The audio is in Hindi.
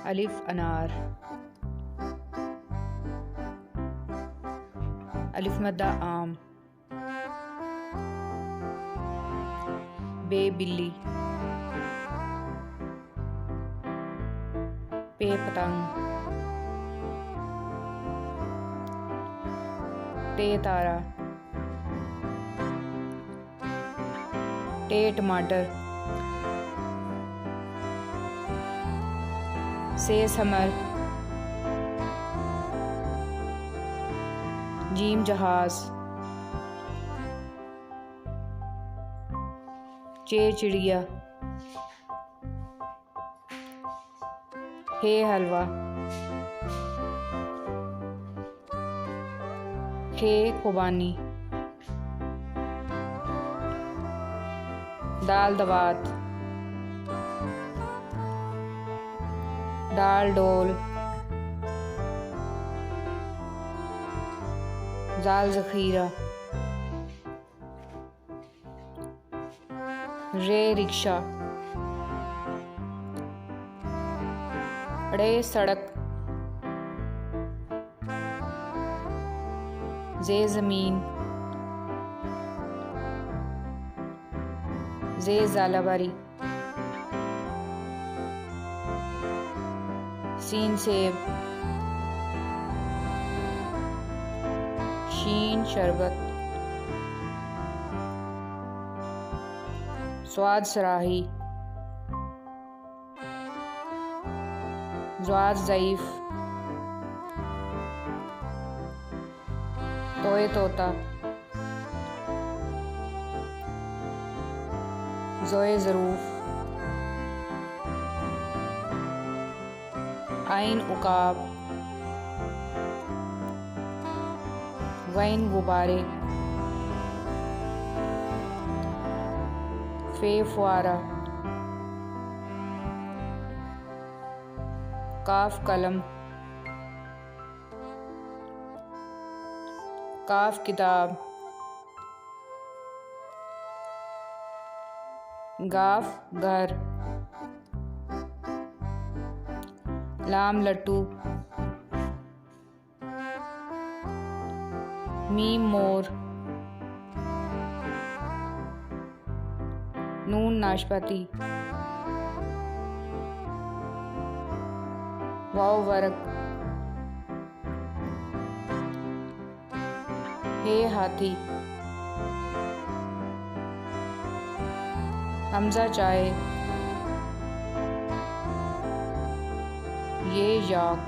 अलिफ अनार। अलिफ मद्दा आम। बे बिल्ली। पे पतंग। टे तारा। टे टमाटर। से समर। जीम जहाज। चे चिड़िया। हे हलवा। खे खुबानी। दाल दवात। दाल डोल। जाल जखीरा। रे रिक्शा। रे सड़क। जे ज़मीन। जे ज़ालाबारी। सीन सेब। शीन शरबत। स्वाद सराही। ज़्वाद ज़ईफ़। तोए तोता। ज़ोए ज़रूफ। आइन उकाब। वैन गुब्बारे। फे फुआरा। काफ कलम। काफ किताब। गाफ घर। लाम लट्टू। मीम मोर। नून नाशपाती। वाव वर्क। हे हाथी। हमजा चाय। ये याक।